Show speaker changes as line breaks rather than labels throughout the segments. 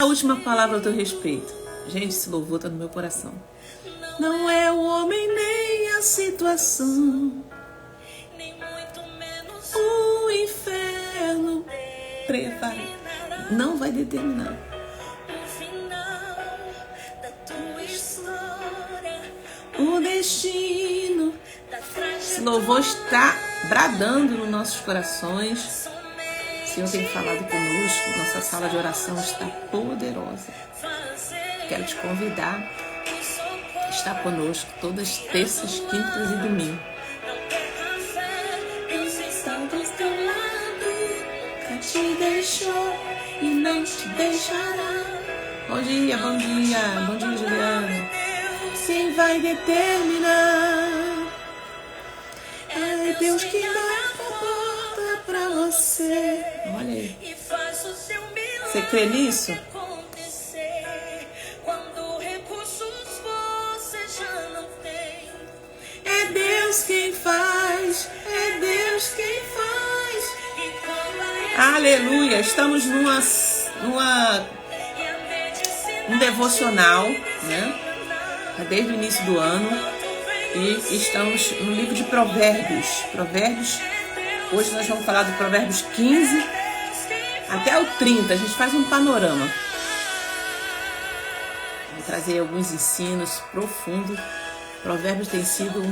A última palavra ao teu respeito. Gente, esse louvor tá no meu coração. Não é o homem nem a situação, nem muito menos o inferno não vai determinar o final da tua história, o destino. Esse louvor está bradando nos nossos corações. O Senhor tem falado conosco, nossa sala de oração está poderosa. Quero te convidar a estar conosco todas terças, quintas e domingos. Nunca te deixou e não te deixará. Bom dia, bom dia, bom dia, Juliana. Quem vai determinar? É Deus que dá a porta pra você. Olha aí. Você crê nisso? É Deus quem faz, é Deus quem faz. Aleluia! Estamos num devocional, né? Desde o início do ano. E estamos no livro de Provérbios. Hoje nós vamos falar do Provérbios 15 até o 30. A gente faz um panorama. Vou trazer alguns ensinos profundos. Provérbios tem sido um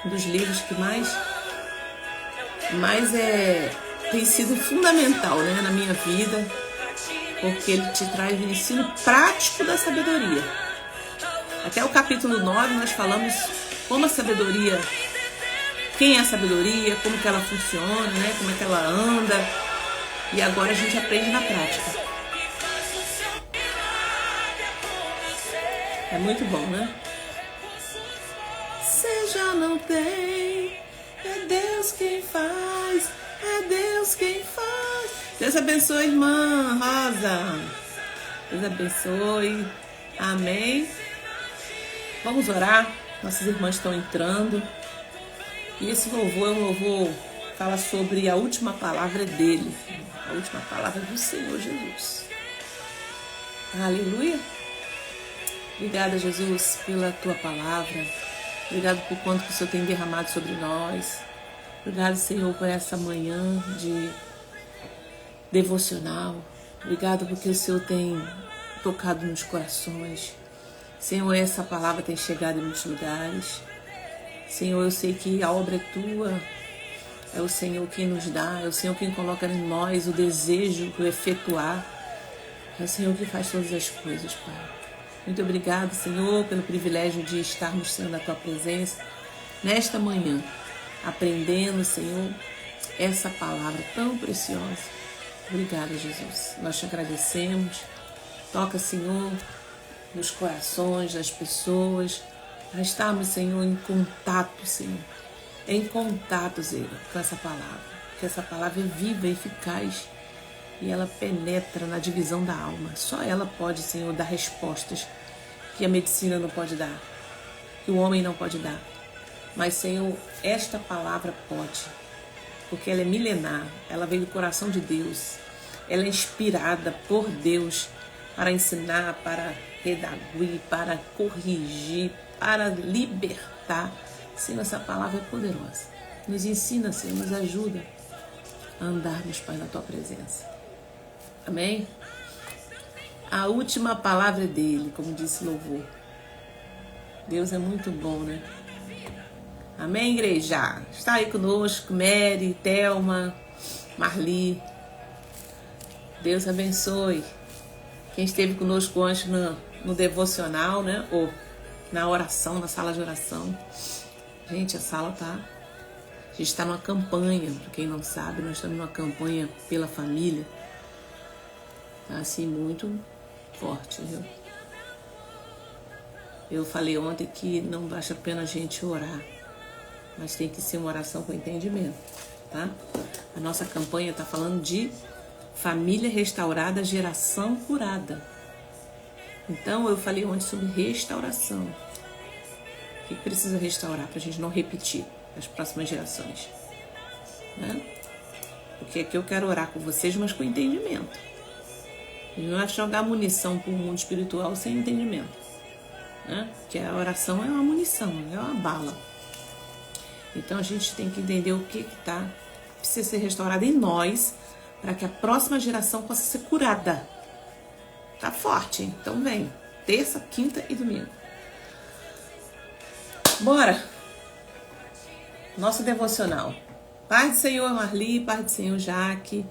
dos livros que mais tem sido fundamental, né, na minha vida, porque ele te traz o ensino prático da sabedoria. Até o capítulo 9 nós falamos como a sabedoria, quem é a sabedoria, como que ela funciona, né, como é que ela anda, e agora a gente aprende na prática. É muito bom, né? Você já não tem, é Deus quem faz, é Deus quem faz. Deus abençoe, irmã Rosa. Deus abençoe. Amém. Vamos orar. Nossas irmãs estão entrando. E esse louvor é um louvor que fala sobre a última palavra dele. A última palavra do Senhor Jesus. Aleluia. Obrigada, Jesus, pela tua palavra. Obrigado por quanto que o Senhor tem derramado sobre nós. Obrigado, Senhor, por essa manhã de devocional. Obrigado porque o Senhor tem tocado nos corações. Senhor, essa palavra tem chegado em muitos lugares. Senhor, eu sei que a obra é tua. É o Senhor quem nos dá. É o Senhor quem coloca em nós o desejo de efetuar. É o Senhor que faz todas as coisas, Pai. Muito obrigado, Senhor, pelo privilégio de estarmos, Senhor, na tua presença nesta manhã, aprendendo, Senhor, essa palavra tão preciosa. Obrigada, Jesus. Nós te agradecemos. Toca, Senhor, nos corações das pessoas, para estarmos, Senhor, em contato, Senhor, Senhor, com essa palavra. Porque essa palavra é viva e eficaz e ela penetra na divisão da alma. Só ela pode, Senhor, dar respostas que a medicina não pode dar, que o homem não pode dar. Mas, Senhor, esta palavra pode, porque ela é milenar, ela vem do coração de Deus, ela é inspirada por Deus para ensinar, para redarguir, para corrigir, para libertar. Senhor, essa palavra é poderosa. Nos ensina, Senhor, nos ajuda a andarmos, Pai, na tua presença. Amém? A última palavra é dele, como disse o louvor. Deus é muito bom, né? Amém, igreja? Está aí conosco, Mary, Thelma, Marli. Deus abençoe. Quem esteve conosco antes no devocional, né? Ou na oração, na sala de oração. Gente, a gente está numa campanha, para quem não sabe, nós estamos numa campanha pela família. Tá assim, muito forte, viu? Eu falei ontem que não basta apenas a gente orar, mas tem que ser uma oração com entendimento, tá? A nossa campanha está falando de família restaurada, geração curada. Então, eu falei ontem sobre restauração. O que precisa restaurar para a gente não repetir as próximas gerações, né? Porque aqui eu quero orar com vocês, mas com entendimento. Ele não vai jogar munição para o mundo espiritual sem entendimento, né? Que a oração é uma munição, é uma bala. Então a gente tem que entender o que precisa ser restaurado em nós para que a próxima geração possa ser curada. Tá forte, hein? Então vem. Terça, quinta e domingo. Bora! Nosso devocional. Paz do Senhor Marli, paz do Senhor Jaque.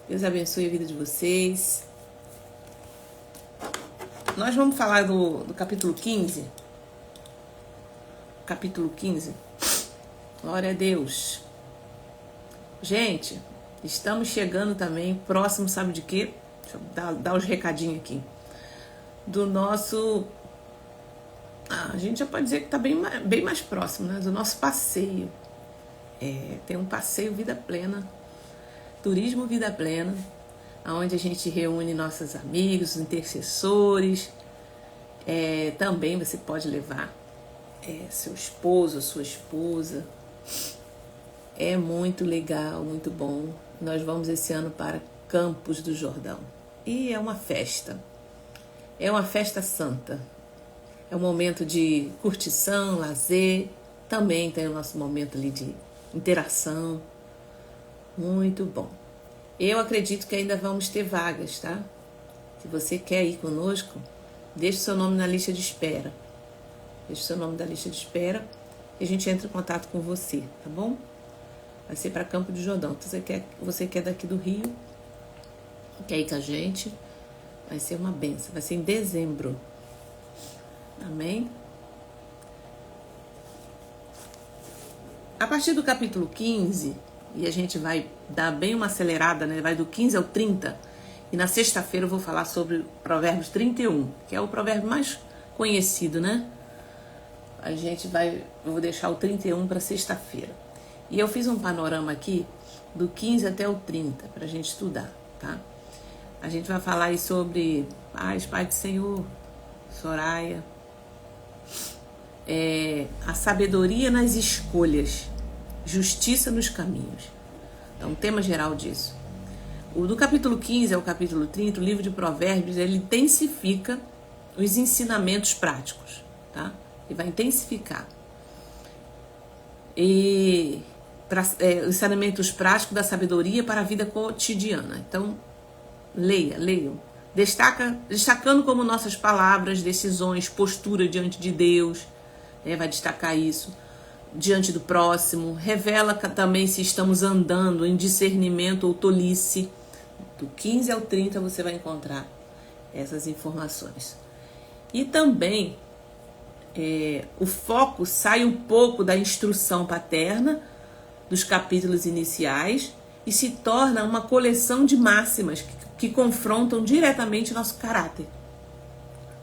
Deus abençoe a vida de vocês. Nós vamos falar do capítulo 15. Capítulo 15. Glória a Deus. Gente, estamos chegando também próximo, sabe de quê? Deixa eu dar os recadinhos aqui. Do nosso... a gente já pode dizer que está bem mais próximo, né? Do nosso passeio. Tem um passeio Vida Plena. Turismo Vida Plena. Onde a gente reúne nossos amigos, intercessores. Também você pode levar seu esposo, sua esposa. É muito legal, muito bom. Nós vamos esse ano para Campos do Jordão. E é uma festa. É uma festa santa. É um momento de curtição, lazer. Também tem o nosso momento ali de interação. Muito bom. Eu acredito que ainda vamos ter vagas, tá? Se você quer ir conosco, deixe seu nome na lista de espera. Deixe seu nome na lista de espera e a gente entra em contato com você, tá bom? Vai ser para Campo do Jordão. Então, você quer daqui do Rio, quer ir com a gente, vai ser uma benção. Vai ser em dezembro. Amém? A partir do capítulo 15, e a gente vai dar bem uma acelerada, né? Vai do 15 ao 30. E na sexta-feira eu vou falar sobre Provérbios 31, que é o provérbio mais conhecido, né? Eu vou deixar o 31 para sexta-feira. E eu fiz um panorama aqui do 15 até o 30 para a gente estudar, tá? A gente vai falar aí sobre paz do Senhor, Soraya, a sabedoria nas escolhas, justiça nos caminhos. Então, tema geral disso. O do capítulo 15 ao capítulo 30, o livro de Provérbios, ele intensifica os ensinamentos práticos, tá? Ele vai intensificar. E os ensinamentos práticos da sabedoria para a vida cotidiana. Então, leiam. Destacando como nossas palavras, decisões, postura diante de Deus, vai destacar isso. Diante do próximo, revela também se estamos andando em discernimento ou tolice. Do 15 ao 30 você vai encontrar essas informações. E também o foco sai um pouco da instrução paterna dos capítulos iniciais e se torna uma coleção de máximas que confrontam diretamente nosso caráter,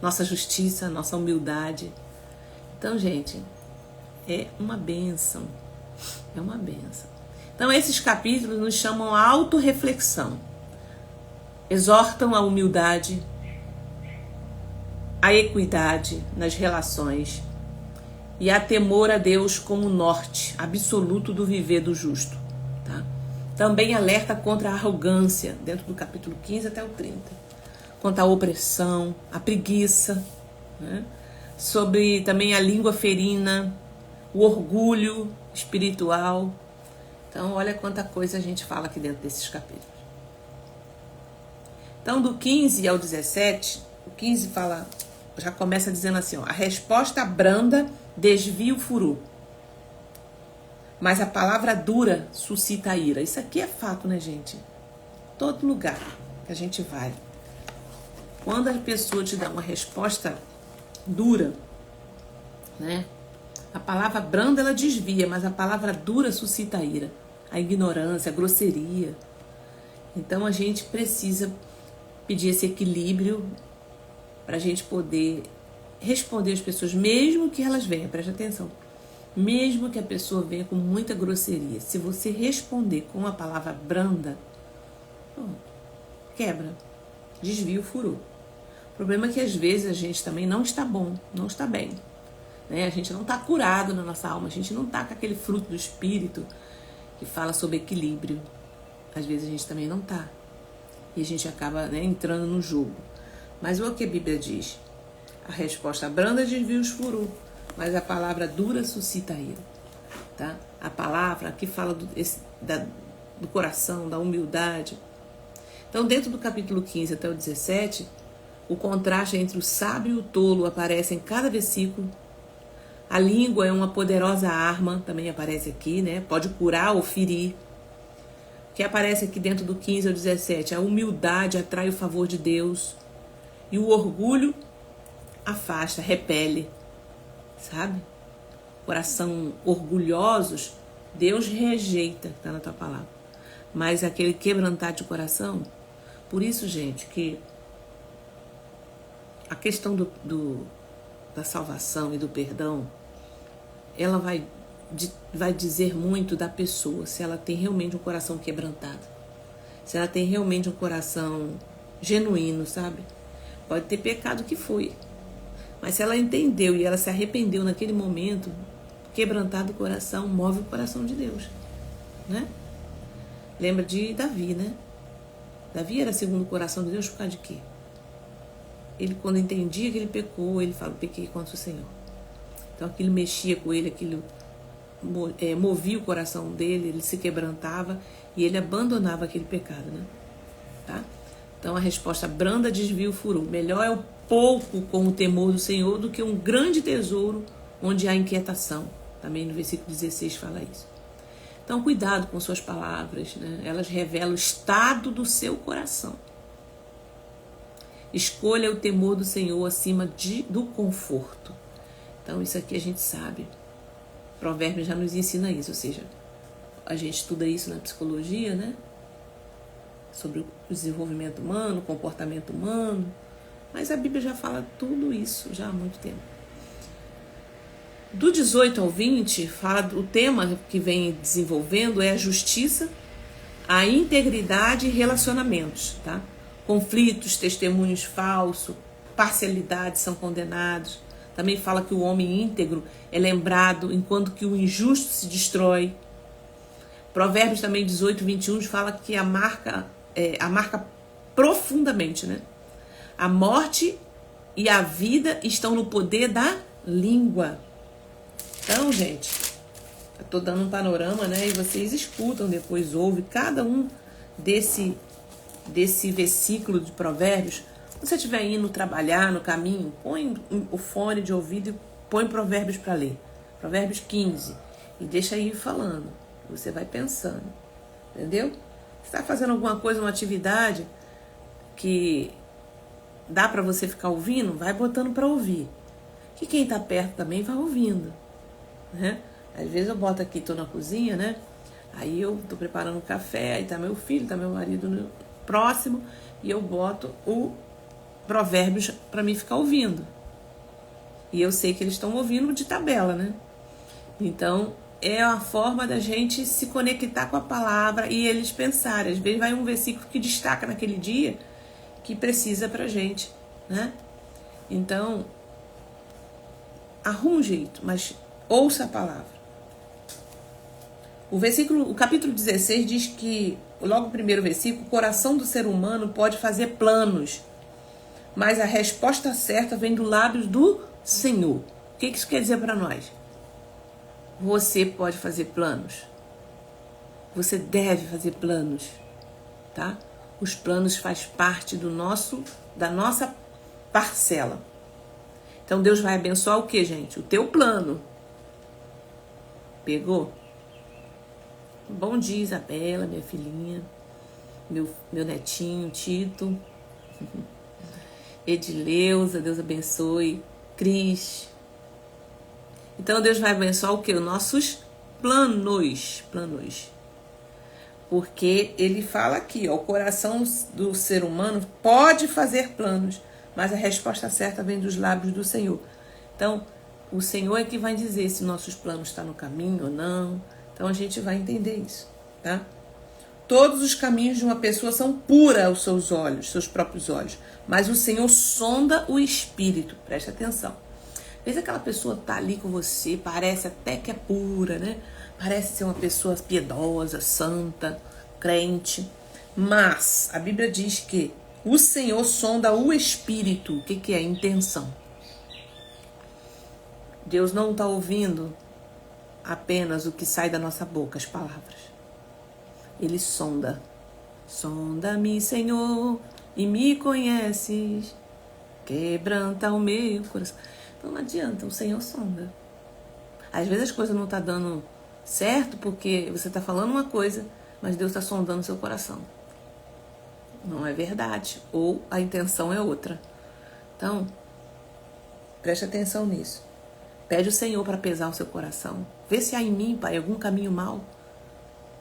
nossa justiça, nossa humildade. Então, gente, é uma bênção. É uma bênção. Então, esses capítulos nos chamam a autorreflexão. Exortam a humildade, a equidade nas relações e a temor a Deus como norte absoluto do viver do justo. Tá? Também alerta contra a arrogância, dentro do capítulo 15 até o 30. Contra a opressão, a preguiça, né? Sobre também a língua ferina, o orgulho espiritual. Então, olha quanta coisa a gente fala aqui dentro desses capítulos. Então, do 15 ao 17, o 15 já começa dizendo assim, a resposta branda desvia o furor, mas a palavra dura suscita a ira. Isso aqui é fato, né, gente? Todo lugar que a gente vai, quando a pessoa te dá uma resposta dura, né? A palavra branda, ela desvia, mas a palavra dura suscita a ira, a ignorância, a grosseria. Então, a gente precisa pedir esse equilíbrio para a gente poder responder as pessoas, mesmo que elas venham, preste atenção, mesmo que a pessoa venha com muita grosseria, se você responder com a palavra branda, pronto, quebra, desvia o furor. O problema é que às vezes a gente também não está bom, não está bem, né? A gente não está curado na nossa alma, a gente não está com aquele fruto do Espírito que fala sobre equilíbrio. Às vezes a gente também não está. e a gente acaba, né, entrando no jogo. Mas o que a Bíblia diz? A resposta branda desvia os furor, mas a palavra dura suscita a ira. Tá? A palavra aqui fala do coração, da humildade. Então, dentro do capítulo 15 até o 17, o contraste entre o sábio e o tolo aparece em cada versículo. A língua é uma poderosa arma, também aparece aqui, né? Pode curar ou ferir. O que aparece aqui dentro do 15 ao 17, a humildade atrai o favor de Deus e o orgulho afasta, repele, sabe? Coração orgulhosos, Deus rejeita, está na tua palavra. Mas aquele quebrantado de coração, por isso, gente, que a questão da salvação e do perdão, ela vai dizer muito da pessoa, se ela tem realmente um coração quebrantado, se ela tem realmente um coração genuíno, sabe? Pode ter pecado que foi, mas se ela entendeu e ela se arrependeu naquele momento, quebrantado o coração, move o coração de Deus, né? Lembra de Davi, né? Davi era segundo o coração de Deus por causa de quê? Ele, quando entendia que ele pecou, ele fala, pequei contra o Senhor. Então aquilo mexia com ele, aquilo movia o coração dele, ele se quebrantava e ele abandonava aquele pecado, né? Tá? Então a resposta branda desvia o furor. Melhor é o pouco com o temor do Senhor do que um grande tesouro onde há inquietação. Também no versículo 16 fala isso. Então cuidado com suas palavras, né? Elas revelam o estado do seu coração. Escolha o temor do Senhor acima do conforto. Então isso aqui a gente sabe. Provérbios já nos ensina isso, ou seja, a gente estuda isso na psicologia, né? Sobre o desenvolvimento humano, o comportamento humano. Mas a Bíblia já fala tudo isso já há muito tempo. Do 18 ao 20, o tema que vem desenvolvendo é a justiça, a integridade e relacionamentos, tá? Conflitos, testemunhos falsos, parcialidade são condenados. Também fala que o homem íntegro é lembrado, enquanto que o injusto se destrói. Provérbios também 18, 21 fala que a marca profundamente, né? A morte e a vida estão no poder da língua. Então, gente, eu tô dando um panorama, né? E vocês escutam depois, ouvem cada um desse versículo de Provérbios. Quando você estiver indo trabalhar no caminho, põe o fone de ouvido e põe Provérbios para ler. Provérbios 15. E deixa aí falando. Você vai pensando. Entendeu? Você está fazendo alguma coisa, uma atividade que dá para você ficar ouvindo, vai botando para ouvir. Que quem está perto também vai ouvindo. Né? Às vezes eu boto aqui, tô na cozinha, né? Aí eu tô preparando um café, aí tá meu filho, tá meu marido próximo, e eu boto o Provérbios para mim ficar ouvindo. E eu sei que eles estão ouvindo de tabela, né? Então, é a forma da gente se conectar com a palavra e eles pensarem. Às vezes vai um versículo que destaca naquele dia que precisa pra gente, né? Então, arruma um jeito, mas ouça a palavra. O capítulo 16 diz que, logo no primeiro versículo, o coração do ser humano pode fazer planos, mas a resposta certa vem do lábios do Senhor. O que isso quer dizer para nós? Você pode fazer planos. Você deve fazer planos, tá? Os planos fazem parte da nossa parcela. Então Deus vai abençoar o que, gente? O teu plano. Pegou? Bom dia, Isabela, minha filhinha, meu netinho, Tito, Edileuza, Deus abençoe, Cris. Então Deus vai abençoar o quê? Os nossos planos. Porque ele fala aqui, ó, o coração do ser humano pode fazer planos, mas a resposta certa vem dos lábios do Senhor. Então, o Senhor é que vai dizer se nossos planos estão no caminho ou não. Então a gente vai entender isso, tá? Todos os caminhos de uma pessoa são puros aos seus olhos, seus próprios olhos. Mas o Senhor sonda o espírito. Presta atenção. Às vezes aquela pessoa tá ali com você, parece até que é pura, né? Parece ser uma pessoa piedosa, santa, crente. Mas a Bíblia diz que o Senhor sonda o espírito. O que é intenção? Deus não está ouvindo apenas o que sai da nossa boca, as palavras. Ele sonda. Sonda-me, Senhor, e me conheces. Quebranta o meu coração. Então não adianta, o Senhor sonda. Às vezes as coisas não estão dando certo porque você está falando uma coisa, mas Deus está sondando o seu coração. Não é verdade. Ou a intenção é outra. Então, preste atenção nisso. Pede o Senhor para pesar o seu coração. Vê se há em mim, Pai, algum caminho mau.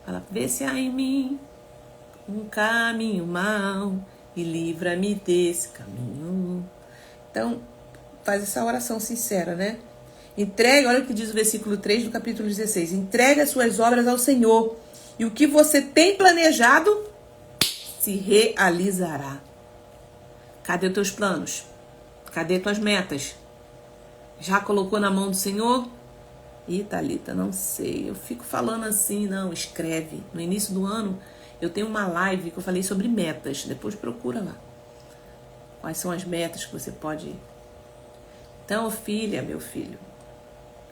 Fala, vê se há em mim um caminho mau e livra-me desse caminho. Então, faz essa oração sincera, né? Entrega, olha o que diz o versículo 3 do capítulo 16. Entrega as suas obras ao Senhor e o que você tem planejado se realizará. Cadê os teus planos? Cadê tuas metas? Já colocou na mão do Senhor? Ih, Thalita, não sei. Eu fico falando assim, não, escreve. No início do ano, eu tenho uma live que eu falei sobre metas. Depois procura lá. Quais são as metas que você pode... Então, filha, meu filho,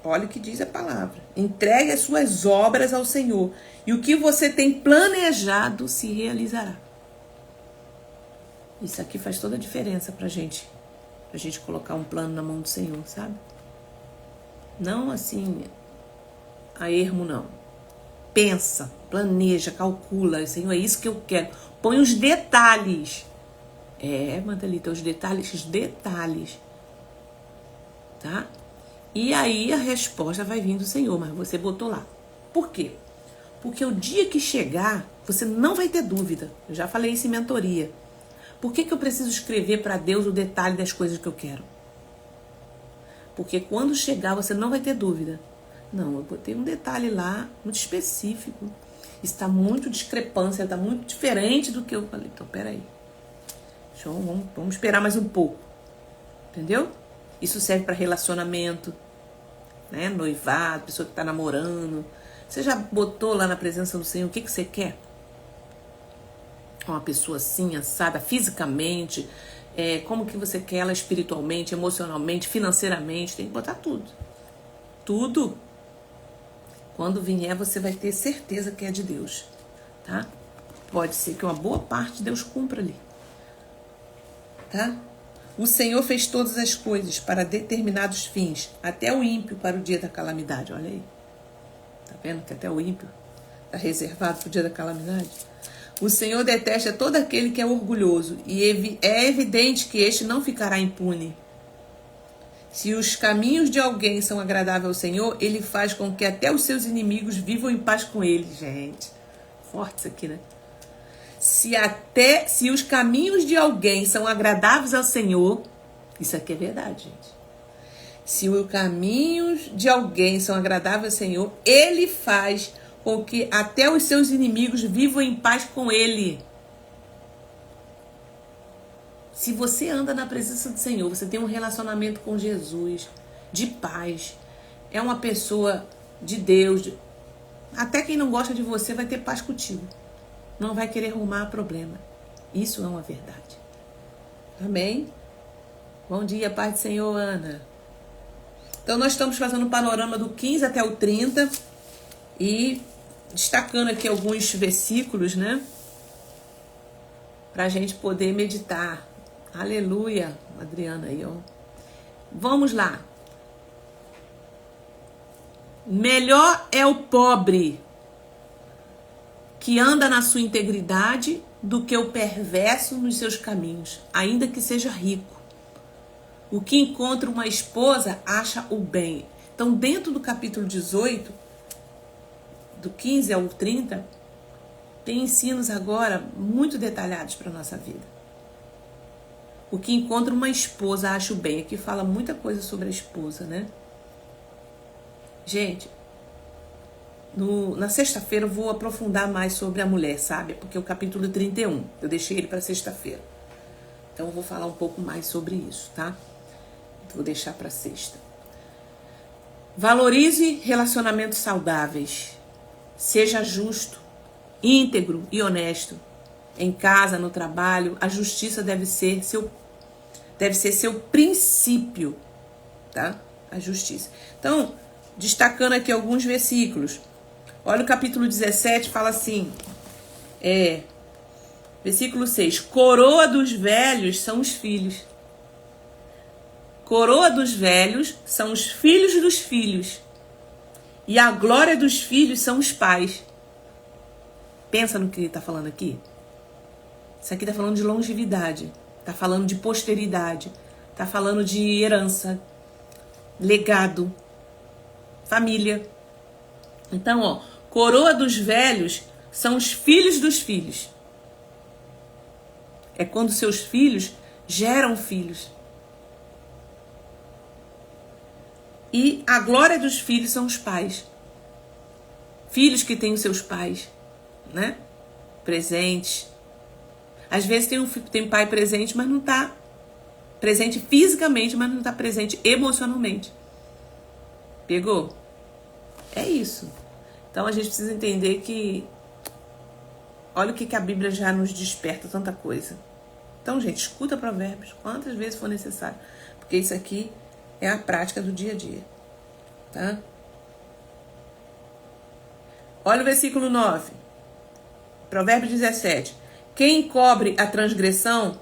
olha o que diz a palavra. Entregue as suas obras ao Senhor. E o que você tem planejado se realizará. Isso aqui faz toda a diferença pra gente. Pra gente colocar um plano na mão do Senhor, sabe? Não assim, a ermo, não. Pensa, planeja, calcula. Senhor, é isso que eu quero. Põe os detalhes. Madalita, os detalhes. Tá? E aí a resposta vai vir do Senhor, mas você botou lá. Por quê? Porque o dia que chegar, você não vai ter dúvida. Eu já falei isso em mentoria. Por que eu preciso escrever para Deus o detalhe das coisas que eu quero? Porque quando chegar, você não vai ter dúvida. Não, eu botei um detalhe lá, muito específico. Está muito discrepância, está muito diferente do que eu falei. Então, peraí. Vamos esperar mais um pouco. Entendeu? Isso serve para relacionamento, né? Noivado, pessoa que está namorando. Você já botou lá na presença do Senhor o que você quer? Uma pessoa assim, assada, fisicamente, como que você quer ela espiritualmente, emocionalmente, financeiramente, tem que botar tudo. Tudo. Quando vier, você vai ter certeza que é de Deus, tá? Pode ser que uma boa parte Deus cumpra ali, tá? O Senhor fez todas as coisas para determinados fins, até o ímpio para o dia da calamidade. Olha aí. Tá vendo que até o ímpio está reservado para o dia da calamidade? O Senhor detesta todo aquele que é orgulhoso, e é evidente que este não ficará impune. Se os caminhos de alguém são agradáveis ao Senhor, ele faz com que até os seus inimigos vivam em paz com ele. Gente, forte isso aqui, né? Se os caminhos de alguém são agradáveis ao Senhor, isso aqui é verdade, gente. Se os caminhos de alguém são agradáveis ao Senhor, ele faz com que até os seus inimigos vivam em paz com ele. Se você anda na presença do Senhor, você tem um relacionamento com Jesus, de paz, é uma pessoa de Deus, até quem não gosta de você vai ter paz contigo. Não vai querer arrumar problema. Isso é uma verdade. Amém? Bom dia, paz do Senhor, Ana. Então, nós estamos fazendo um panorama do 15 até o 30 e destacando aqui alguns versículos, né? Para a gente poder meditar. Aleluia, Adriana aí, ó. Vamos lá. Melhor é o pobre que anda na sua integridade do que o perverso nos seus caminhos, ainda que seja rico. O que encontra uma esposa acha o bem. Então, dentro do capítulo 18, do 15 ao 30, tem ensinos agora muito detalhados para a nossa vida. O que encontra uma esposa acha o bem. Aqui fala muita coisa sobre a esposa, né? Gente, na sexta-feira eu vou aprofundar mais sobre a mulher, sabe? Porque o capítulo 31, eu deixei ele para sexta-feira. Então eu vou falar um pouco mais sobre isso, tá? Vou deixar para sexta. Valorize relacionamentos saudáveis. Seja justo, íntegro e honesto. em casa, no trabalho, a justiça deve ser seu princípio, tá? A justiça. Então, destacando aqui alguns versículos. Olha o capítulo 17, fala assim, versículo 6, coroa dos velhos são os filhos. Coroa dos velhos são os filhos dos filhos. E a glória dos filhos são os pais. Pensa no que ele está falando aqui. Isso aqui está falando de longevidade. Está falando de posteridade. Está falando de herança. Legado. Família. Então, ó, coroa dos velhos são os filhos dos filhos. É quando seus filhos geram filhos. E a glória dos filhos são os pais. Filhos que têm os seus pais, né? Presentes. Às vezes tem pai presente, mas não está presente fisicamente, mas não está presente emocionalmente. Pegou? É isso. Então a gente precisa entender que... Olha o que a Bíblia já nos desperta, tanta coisa. Então, gente, escuta Provérbios quantas vezes for necessário. Porque isso aqui é a prática do dia a dia. Tá? Olha o versículo 9. Provérbios 17. Quem encobre a transgressão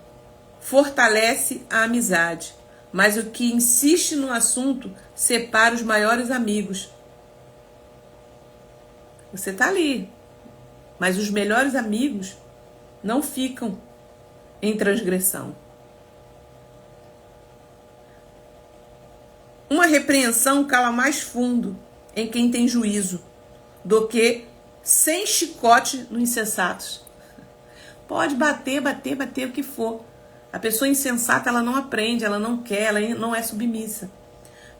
fortalece a amizade, mas o que insiste no assunto separa os maiores amigos. Você tá ali, mas os melhores amigos não ficam em transgressão. Uma repreensão cala mais fundo em quem tem juízo do que 100 chicote no insensatos. Pode bater o que for. A pessoa insensata, ela não aprende, ela não quer, ela não é submissa.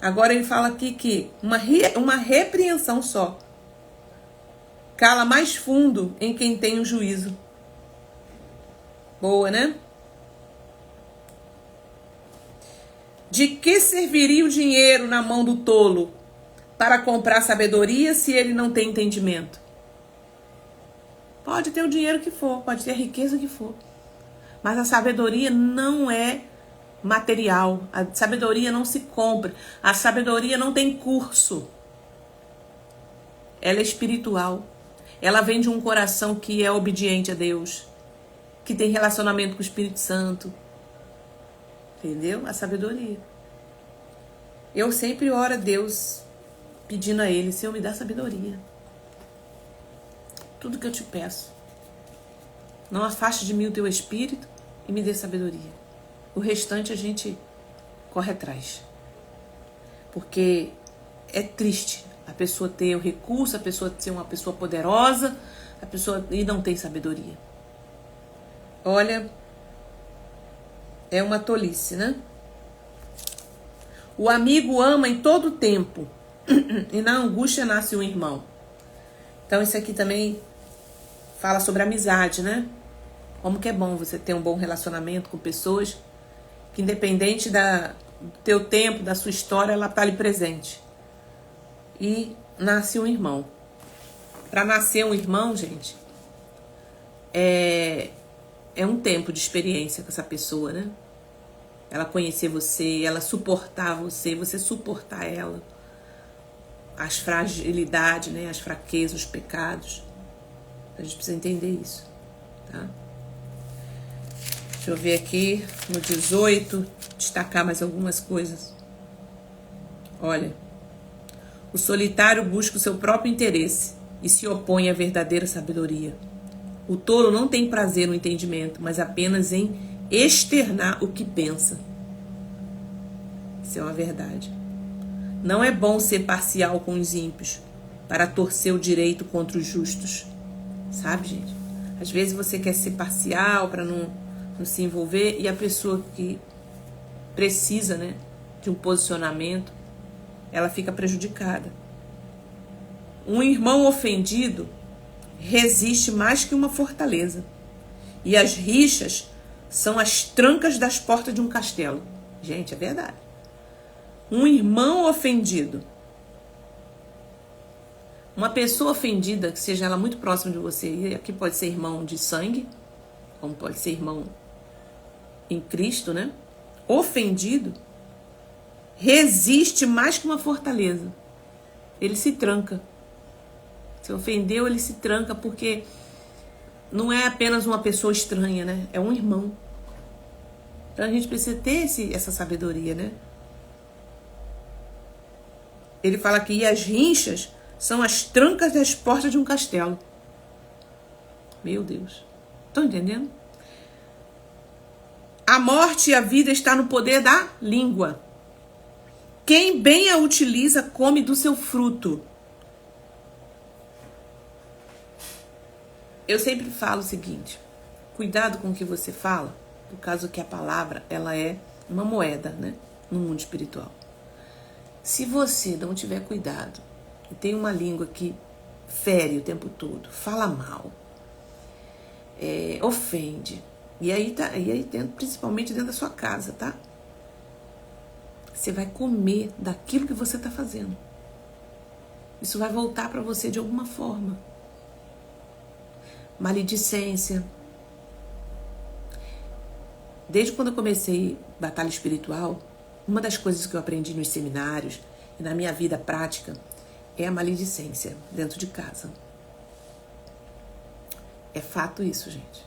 Agora ele fala aqui que uma repreensão só cala mais fundo em quem tem o juízo. Boa, né? De que serviria o dinheiro na mão do tolo para comprar sabedoria se ele não tem entendimento? Pode ter o dinheiro que for, pode ter a riqueza que for. Mas a sabedoria não é material. A sabedoria não se compra. A sabedoria não tem curso. Ela é espiritual. Ela vem de um coração que é obediente a Deus. Que tem relacionamento com o Espírito Santo. Entendeu? A sabedoria. Eu sempre oro a Deus pedindo a Ele, Senhor, me dá sabedoria. Tudo que eu te peço. Não afaste de mim o teu espírito e me dê sabedoria. O restante a gente corre atrás. Porque é triste a pessoa ter o recurso, a pessoa ser uma pessoa poderosa, a pessoa e não tem sabedoria. Olha, é uma tolice, né? O amigo ama em todo tempo e na angústia nasce um irmão. Então isso aqui também fala sobre amizade, né? Como que é bom você ter um bom relacionamento com pessoas que, independente do teu tempo, da sua história, ela está ali presente. E nasce um irmão. Para nascer um irmão, gente, é um tempo de experiência com essa pessoa, né? Ela conhecer você, ela suportar você, você suportar ela. As fragilidades, né? As fraquezas, os pecados. A gente precisa entender isso, tá? Deixa eu ver aqui no 18, destacar mais algumas coisas. Olha, o solitário busca o seu próprio interesse e se opõe à verdadeira sabedoria. O tolo não tem prazer no entendimento, mas apenas em externar o que pensa. Isso é uma verdade. Não é bom ser parcial com os ímpios para torcer o direito contra os justos. Sabe, gente? Às vezes você quer ser parcial para não se envolver e a pessoa que precisa, né, de um posicionamento, ela fica prejudicada. Um irmão ofendido resiste mais que uma fortaleza. E as rixas são as trancas das portas de um castelo. Gente, é verdade. Um irmão ofendido. Uma pessoa ofendida, que seja ela muito próxima de você, e aqui pode ser irmão de sangue, como pode ser irmão em Cristo, né? Ofendido, resiste mais que uma fortaleza. Ele se tranca. Se ofendeu, ele se tranca, porque não é apenas uma pessoa estranha, né? É um irmão. Então a gente precisa ter essa sabedoria, né? Ele fala que as rinchas são as trancas das portas de um castelo. Meu Deus. Estão entendendo? A morte e a vida está no poder da língua. Quem bem a utiliza, come do seu fruto. Eu sempre falo o seguinte: cuidado com o que você fala, por causa que a palavra, ela é uma moeda, né? No mundo espiritual. Se você não tiver cuidado e tem uma língua que fere o tempo todo, fala mal, ofende, e aí dentro, principalmente dentro da sua casa, tá? Você vai comer daquilo que você está fazendo. Isso vai voltar para você de alguma forma. Maledicência. Desde quando eu comecei batalha espiritual, uma das coisas que eu aprendi nos seminários e na minha vida prática é a maledicência dentro de casa. É fato isso, gente.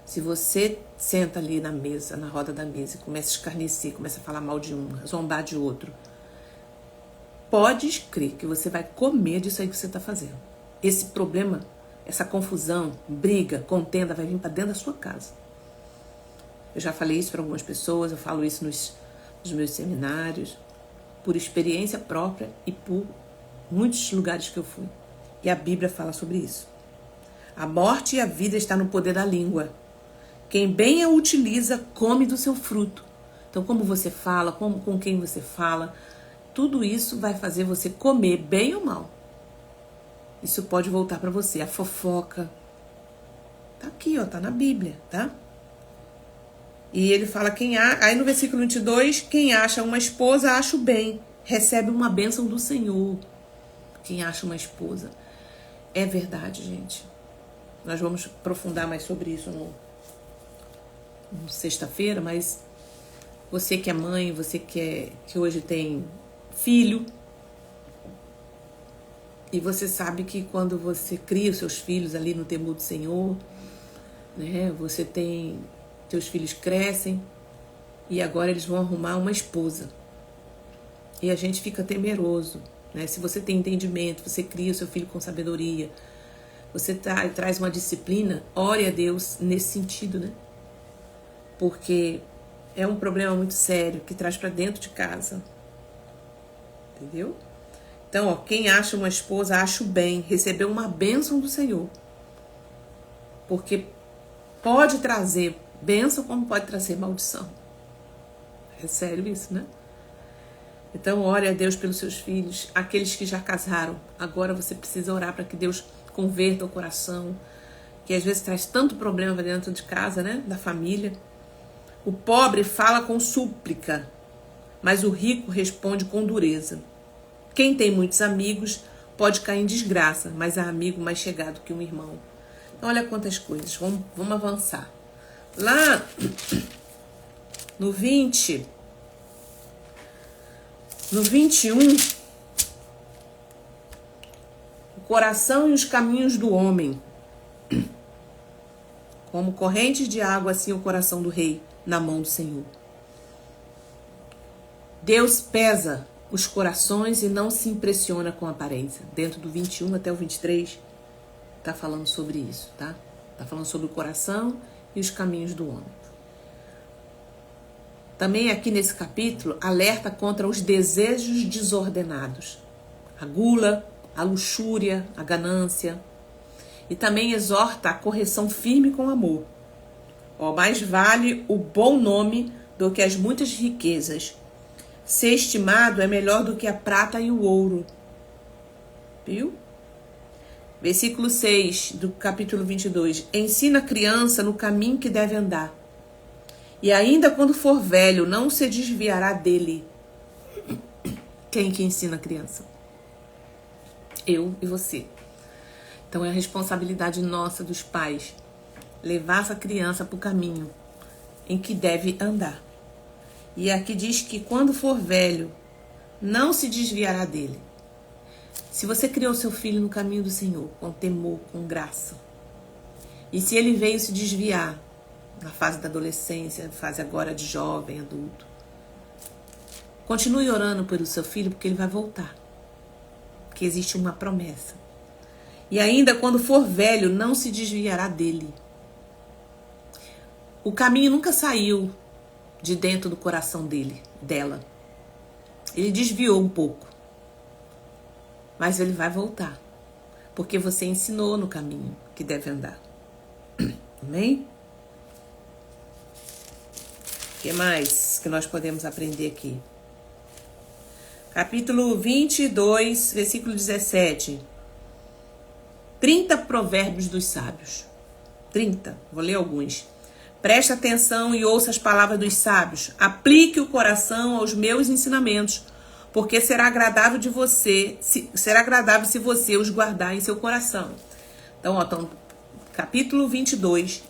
Se você senta ali na mesa, na roda da mesa, e começa a escarnecer, começa a falar mal de um, zombar de outro, pode crer que você vai comer disso aí que você está fazendo. Esse problema, essa confusão, briga, contenda vai vir para dentro da sua casa. Eu já falei isso para algumas pessoas, eu falo isso nos meus seminários, por experiência própria e por muitos lugares que eu fui. E a Bíblia fala sobre isso. A morte e a vida está no poder da língua. Quem bem a utiliza, come do seu fruto. Então, como você fala, com quem você fala, tudo isso vai fazer você comer bem ou mal. Isso pode voltar para você. A fofoca. Tá aqui, ó, tá na Bíblia, tá? E ele fala, aí no versículo 22, quem acha uma esposa, acha o bem. Recebe uma bênção do Senhor. Quem acha uma esposa. É verdade, gente. Nós vamos aprofundar mais sobre isso no sexta-feira, mas você que é mãe, você que hoje tem filho, e você sabe que quando você cria os seus filhos ali no temor do Senhor, né, teus filhos crescem e agora eles vão arrumar uma esposa. E a gente fica temeroso, né? Se você tem entendimento, você cria o seu filho com sabedoria, você traz uma disciplina, ore a Deus nesse sentido, né? Porque é um problema muito sério que traz para dentro de casa. Entendeu? Então, ó, quem acha uma esposa, acha o bem, recebeu uma bênção do Senhor. Porque pode trazer bênção como pode trazer maldição. É sério isso, né? Então, ore a Deus pelos seus filhos, aqueles que já casaram. Agora você precisa orar para que Deus converta o coração, que às vezes traz tanto problema dentro de casa, né? Da família. O pobre fala com súplica, mas o rico responde com dureza. Quem tem muitos amigos pode cair em desgraça, mas há amigo mais chegado que um irmão. Então, olha quantas coisas. Vamos avançar. Lá no 20, no 21, o coração e os caminhos do homem, como correntes de água, assim o coração do rei na mão do Senhor. Deus pesa os corações e não se impressiona com a aparência. Dentro do 21 até o 23, tá falando sobre isso, tá? Tá falando sobre o coração e os caminhos do homem. Também aqui nesse capítulo, alerta contra os desejos desordenados. A gula, a luxúria, a ganância. E também exorta a correção firme com amor. Ó, mais vale o bom nome do que as muitas riquezas. Ser estimado é melhor do que a prata e o ouro. Viu? Versículo 6 do capítulo 22. Ensina a criança no caminho que deve andar. E ainda quando for velho, não se desviará dele. Quem que ensina a criança? Eu e você. Então é a responsabilidade nossa dos pais levar essa criança para o caminho em que deve andar. E aqui diz que quando for velho, não se desviará dele. Se você criou seu filho no caminho do Senhor, com temor, com graça, e se ele veio se desviar na fase da adolescência, na fase agora de jovem, adulto, continue orando pelo seu filho, porque ele vai voltar. Porque existe uma promessa. E ainda quando for velho, não se desviará dele. O caminho nunca saiu de dentro do coração dela. Ele desviou um pouco. Mas ele vai voltar. Porque você ensinou no caminho que deve andar. Amém? O que mais que nós podemos aprender aqui? Capítulo 22, versículo 17. 30 provérbios dos sábios. 30, vou ler alguns. Preste atenção e ouça as palavras dos sábios. Aplique o coração aos meus ensinamentos, porque será agradável se você os guardar em seu coração. Então, capítulo 22,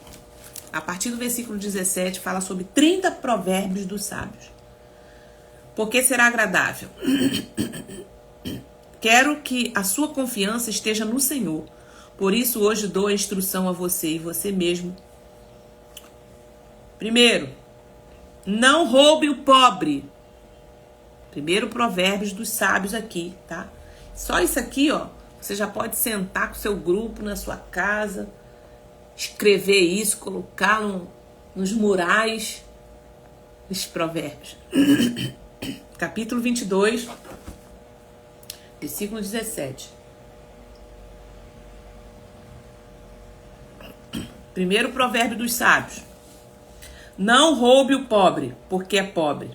a partir do versículo 17, fala sobre 30 provérbios dos sábios. Por que será agradável? Quero que a sua confiança esteja no Senhor. Por isso, hoje dou a instrução a você e você mesmo. Primeiro, não roube o pobre. Primeiro provérbios dos sábios aqui, tá? Só isso aqui, ó. Você já pode sentar com o seu grupo na sua casa, escrever isso, colocar nos murais dos provérbios. Capítulo 22, versículo 17. Primeiro provérbio dos sábios. Não roube o pobre, porque é pobre,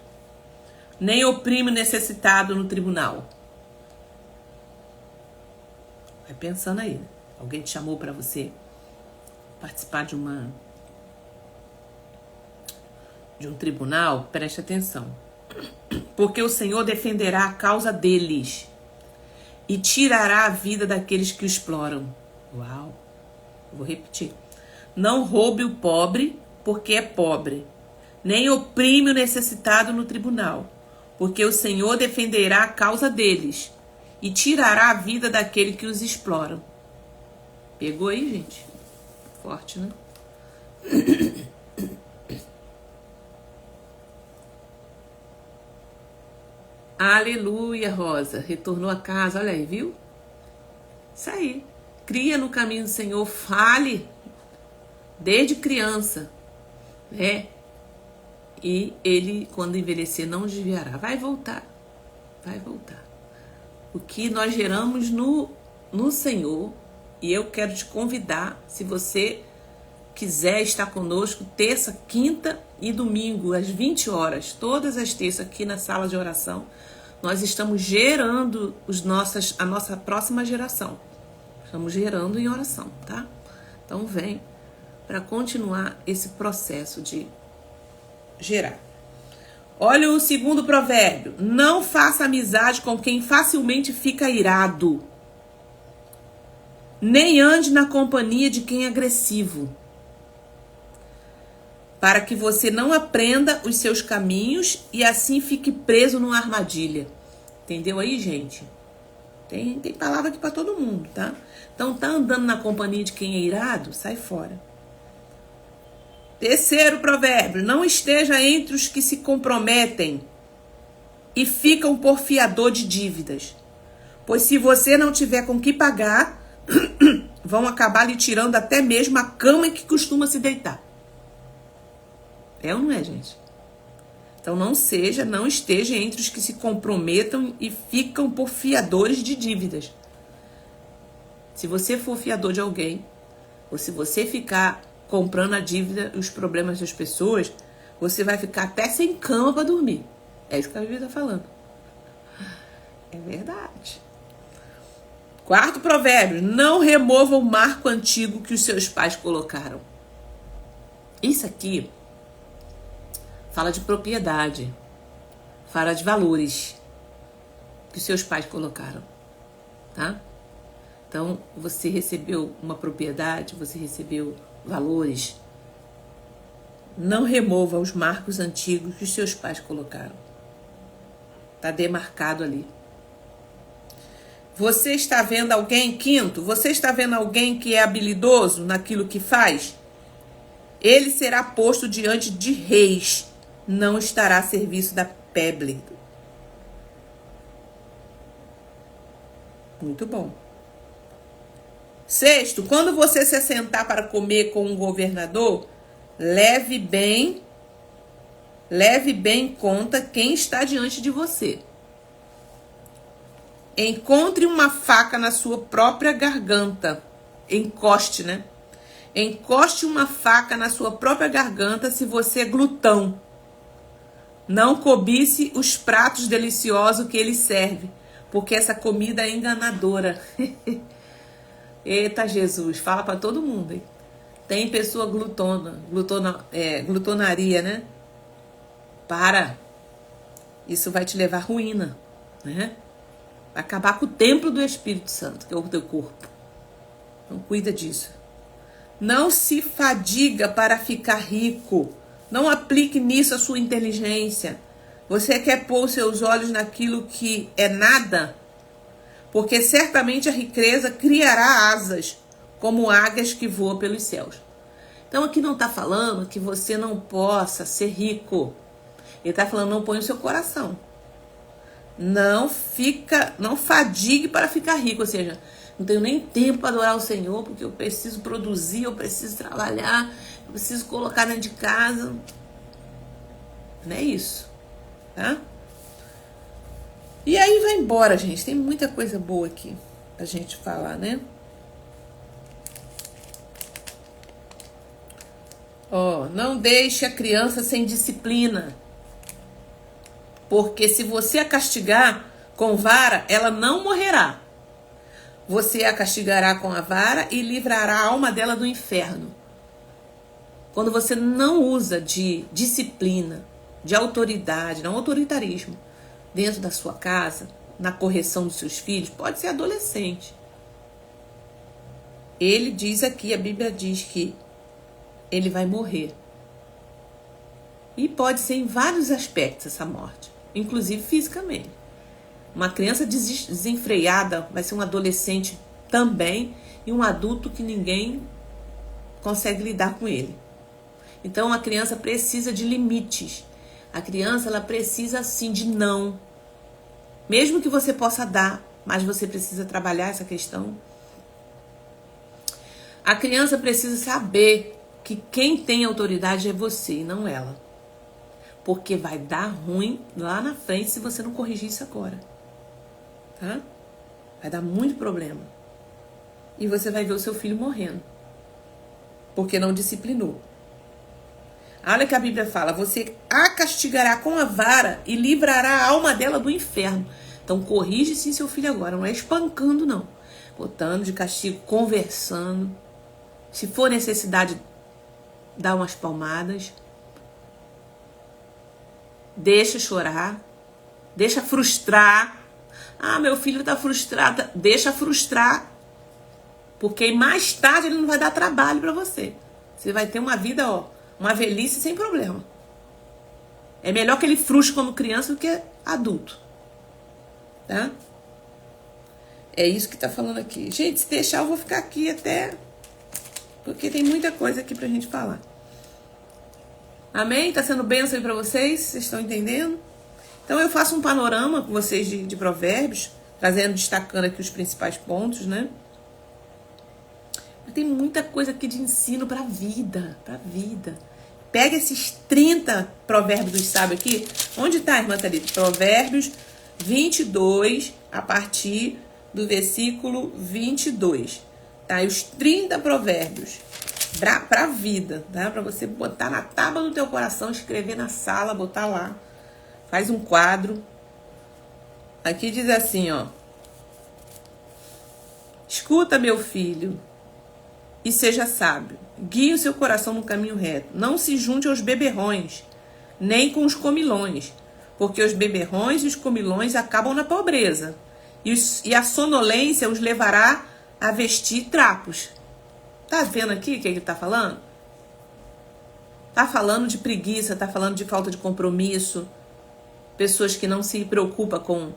nem oprime o necessitado no tribunal. Vai pensando aí. Alguém te chamou para você participar de um tribunal? Preste atenção. Porque o Senhor defenderá a causa deles e tirará a vida daqueles que o exploram. Uau! Vou repetir. Não roube o pobre, porque é pobre, nem oprime o necessitado no tribunal, porque o Senhor defenderá a causa deles e tirará a vida daquele que os exploram. Pegou aí, gente? Forte, né? Aleluia, Rosa. Retornou a casa, olha aí, viu? Isso aí. Cria no caminho do Senhor, fale desde criança, né? E ele, quando envelhecer, não desviará. Vai voltar. Vai voltar. O que nós geramos no Senhor, e eu quero te convidar, se você quiser estar conosco, terça, quinta e domingo, às 20 horas, todas as terças aqui na sala de oração, nós estamos gerando a nossa próxima geração. Estamos gerando em oração, tá? Então vem para continuar esse processo de gerar. Olha o segundo provérbio. Não faça amizade com quem facilmente fica irado, nem ande na companhia de quem é agressivo, para que você não aprenda os seus caminhos e assim fique preso numa armadilha. Entendeu aí, gente? Tem palavra aqui para todo mundo, tá? Então, tá andando na companhia de quem é irado? Sai fora. Terceiro provérbio. Não esteja entre os que se comprometem e ficam por fiador de dívidas. Pois se você não tiver com que pagar, vão acabar lhe tirando até mesmo a cama em que costuma se deitar. É ou não é, gente? Então não esteja entre os que se comprometam e ficam por fiadores de dívidas. Se você for fiador de alguém, ou se você ficar comprando a dívida e os problemas das pessoas, você vai ficar até sem cama para dormir. É isso que a Bíblia está falando. É verdade. Quarto provérbio. Não remova o marco antigo que os seus pais colocaram. Isso aqui fala de propriedade. Fala de valores que os seus pais colocaram. Tá? Então, você recebeu uma propriedade, você recebeu valores. Não remova os marcos antigos que os seus pais colocaram. Está demarcado ali. Você está vendo alguém, quinto, você está vendo alguém que é habilidoso naquilo que faz? Ele será posto diante de reis, não estará a serviço da plebe. Muito bom. Sexto, quando você se assentar para comer com um governador, leve bem em conta quem está diante de você. Encontre uma faca na sua própria garganta. Encoste, né? Encoste uma faca na sua própria garganta se você é glutão. Não cobice os pratos deliciosos que ele serve, porque essa comida é enganadora. Eita Jesus, fala para todo mundo, hein? Tem pessoa glutonaria, né? Para. Isso vai te levar à ruína, né? Vai acabar com o templo do Espírito Santo, que é o teu corpo. Então cuida disso. Não se fadiga para ficar rico. Não aplique nisso a sua inteligência. Você quer pôr os seus olhos naquilo que é nada? Porque certamente a riqueza criará asas, como águias que voam pelos céus. Então aqui não está falando que você não possa ser rico. Ele está falando, não põe o seu coração. Não fadigue para ficar rico, ou seja, não tenho nem tempo para adorar o Senhor, porque eu preciso produzir, eu preciso trabalhar, eu preciso colocar dentro de casa. Não é isso, tá? E aí vai embora, gente. Tem muita coisa boa aqui pra gente falar, né? Não deixe a criança sem disciplina. Porque se você a castigar com vara, ela não morrerá. Você a castigará com a vara e livrará a alma dela do inferno. Quando você não usa de disciplina, de autoridade, não autoritarismo, dentro da sua casa, na correção dos seus filhos, pode ser adolescente. Ele diz aqui, a Bíblia diz que ele vai morrer. E pode ser em vários aspectos essa morte, inclusive fisicamente. Uma criança desenfreada vai ser um adolescente também e um adulto que ninguém consegue lidar com ele. Então a criança precisa de limites. A criança ela precisa sim de não. Mesmo que você possa dar, mas você precisa trabalhar essa questão. A criança precisa saber que quem tem autoridade é você e não ela. Porque vai dar ruim lá na frente se você não corrigir isso agora. Tá? Vai dar muito problema. E você vai ver o seu filho morrendo. Porque não disciplinou. Olha que a Bíblia fala, você a castigará com a vara e livrará a alma dela do inferno. Então corrige sim seu filho agora, não é espancando não. Botando de castigo, conversando. Se for necessidade, dá umas palmadas. Deixa chorar. Deixa frustrar. Ah, meu filho está frustrado. Deixa frustrar. Porque mais tarde ele não vai dar trabalho para você. Você vai ter uma vida, uma velhice sem problema. É melhor que ele frustre como criança do que adulto. Tá? É isso que tá falando aqui. Gente, se deixar eu vou ficar aqui até... Porque tem muita coisa aqui pra gente falar. Amém? Tá sendo bênção aí pra vocês? Vocês estão entendendo? Então eu faço um panorama com vocês de provérbios, destacando aqui os principais pontos, né? Mas tem muita coisa aqui de ensino pra vida, Pega esses 30 provérbios dos sábios aqui. Onde tá, irmã Thalita? Provérbios 22, a partir do versículo 22. Tá? E os 30 provérbios pra vida, tá? Pra você botar na tábua do teu coração, escrever na sala, botar lá. Faz um quadro. Aqui diz assim, escuta, meu filho, e seja sábio. Guie o seu coração no caminho reto. Não se junte aos beberrões, nem com os comilões, porque os beberrões e os comilões acabam na pobreza, e a sonolência os levará a vestir trapos. Tá vendo aqui o que ele tá falando? Tá falando de preguiça, tá falando de falta de compromisso. Pessoas que não se preocupam com...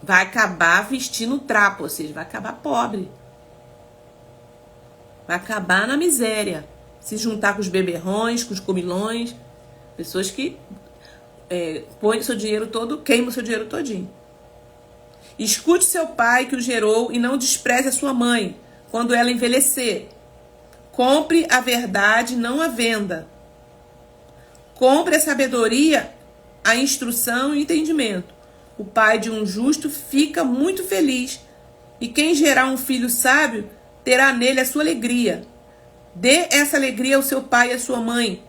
Vai acabar vestindo trapo, ou seja, vai acabar pobre. Vai acabar na miséria. Se juntar com os beberrões, com os comilões. Pessoas que põem o seu dinheiro todo, queimam o seu dinheiro todinho. Escute seu pai que o gerou e não despreze a sua mãe quando ela envelhecer. Compre a verdade, não a venda. Compre a sabedoria, a instrução e o entendimento. O pai de um justo fica muito feliz, e quem gerar um filho sábio terá nele a sua alegria. Dê essa alegria ao seu pai e à sua mãe,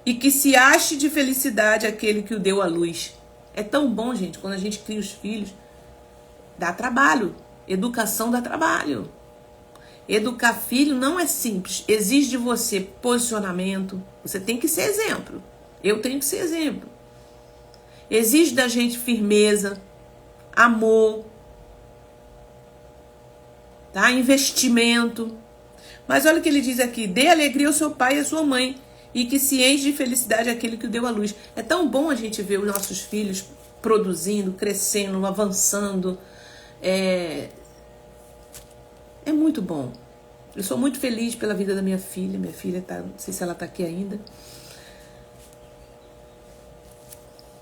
e que se ache de felicidade aquele que o deu à luz. É tão bom, gente, quando a gente cria os filhos. Dá trabalho. Educação dá trabalho. Educar filho não é simples. Exige de você posicionamento. Você tem que ser exemplo. Eu tenho que ser exemplo. Exige da gente firmeza, amor, tá? Investimento. Mas olha o que ele diz aqui. Dê alegria ao seu pai e à sua mãe, e que se enche de felicidade aquele que o deu à luz. É tão bom a gente ver os nossos filhos produzindo, crescendo, avançando. É muito bom. Eu sou muito feliz pela vida da minha filha. Minha filha tá, não sei se ela tá aqui ainda.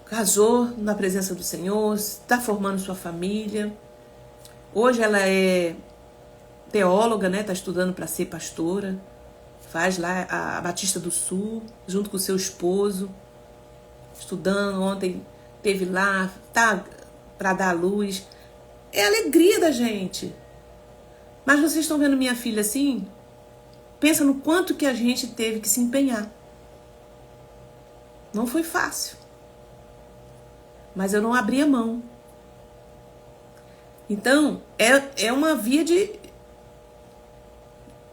Casou na presença do Senhor, está formando sua família. Hoje ela é teóloga, né? Tá estudando para ser pastora. Faz lá a Batista do Sul, junto com o seu esposo. Estudando, ontem teve lá, tá para dar à luz. É a alegria da gente. Mas vocês estão vendo minha filha assim? Pensa no quanto que a gente teve que se empenhar. Não foi fácil. Mas eu não abri a mão. Então, é uma via de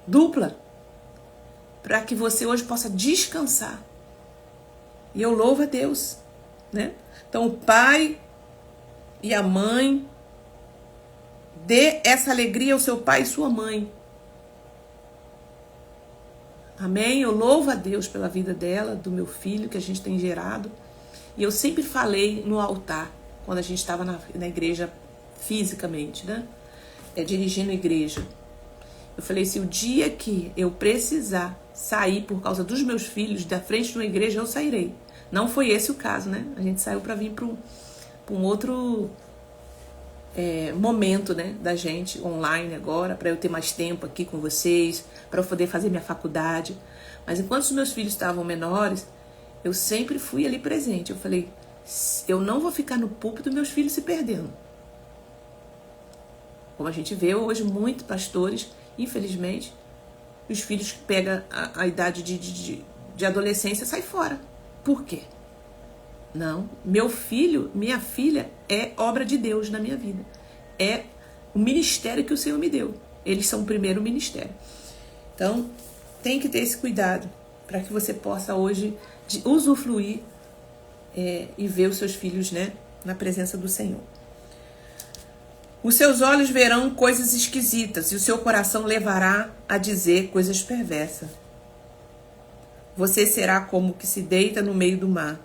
dupla. Para que você hoje possa descansar. E eu louvo a Deus, né? Então, o pai e a mãe, dê essa alegria ao seu pai e sua mãe. Amém? Eu louvo a Deus pela vida dela, do meu filho, que a gente tem gerado. E eu sempre falei no altar, quando a gente estava na igreja fisicamente, né? Dirigindo a igreja. Eu falei, se o dia que eu precisar sair por causa dos meus filhos da frente de uma igreja, eu sairei. Não foi esse o caso, né? A gente saiu para vir para um outro momento, né, da gente online agora, para eu ter mais tempo aqui com vocês, para eu poder fazer minha faculdade. Mas enquanto os meus filhos estavam menores, eu sempre fui ali presente. Eu falei, eu não vou ficar no púlpito meus filhos se perdendo. Como a gente vê hoje, muitos pastores, infelizmente, os filhos que pegam a idade de adolescência saem fora. Por quê? Não, meu filho, minha filha é obra de Deus na minha vida. É o ministério que o Senhor me deu. Eles são o primeiro ministério. Então, tem que ter esse cuidado para que você possa hoje usufruir e ver os seus filhos, né, na presença do Senhor. Os seus olhos verão coisas esquisitas e o seu coração levará a dizer coisas perversas. Você será como que se deita no meio do mar.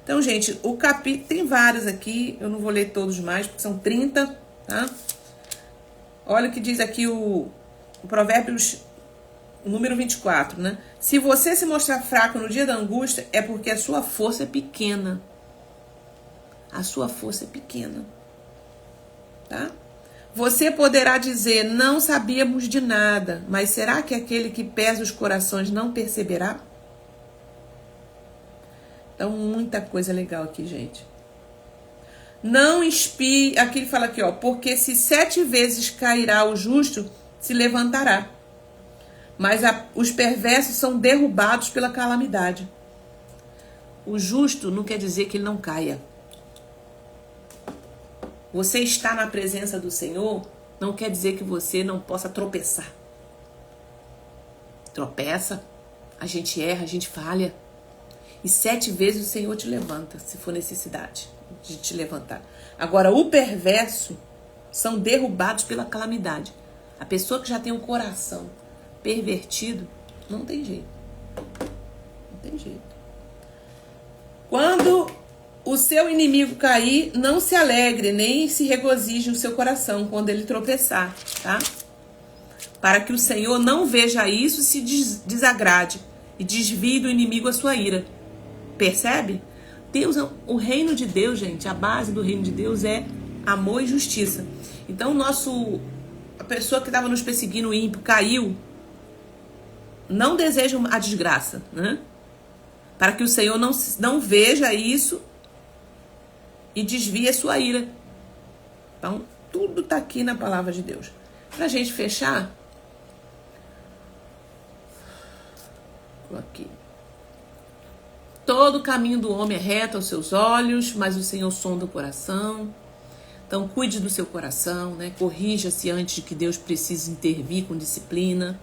Então, gente, o capítulo tem vários aqui, eu não vou ler todos mais, porque são 30, tá? Olha o que diz aqui o Provérbios número 24, né? Se você se mostrar fraco no dia da angústia, é porque a sua força é pequena. A sua força é pequena. Tá? Você poderá dizer, não sabíamos de nada, mas será que aquele que pesa os corações não perceberá? Então, muita coisa legal aqui, gente. Não espie, aqui ele fala aqui, ó, porque se 7 vezes cairá o justo, se levantará. Mas os perversos são derrubados pela calamidade. O justo não quer dizer que ele não caia. Você estar na presença do Senhor não quer dizer que você não possa tropeçar. Tropeça, a gente erra, a gente falha. E 7 vezes o Senhor te levanta, se for necessidade de te levantar. Agora, o perverso são derrubados pela calamidade. A pessoa que já tem um coração pervertido, não tem jeito. Não tem jeito. Quando o seu inimigo cair, não se alegre, nem se regozije o seu coração quando ele tropeçar, tá? Para que o Senhor não veja isso e se desagrade e desvie do inimigo a sua ira. Percebe? Deus, o reino de Deus, gente, a base do reino de Deus é amor e justiça. Então, a pessoa que estava nos perseguindo, o ímpio, caiu, não deseja a desgraça, né? Para que o Senhor não veja isso e desvie a sua ira. Então, tudo está aqui na palavra de Deus. Para a gente fechar, aqui. Todo o caminho do homem é reto aos seus olhos, mas o Senhor sonda o coração. Então, cuide do seu coração, né? Corrija-se antes de que Deus precise intervir com disciplina.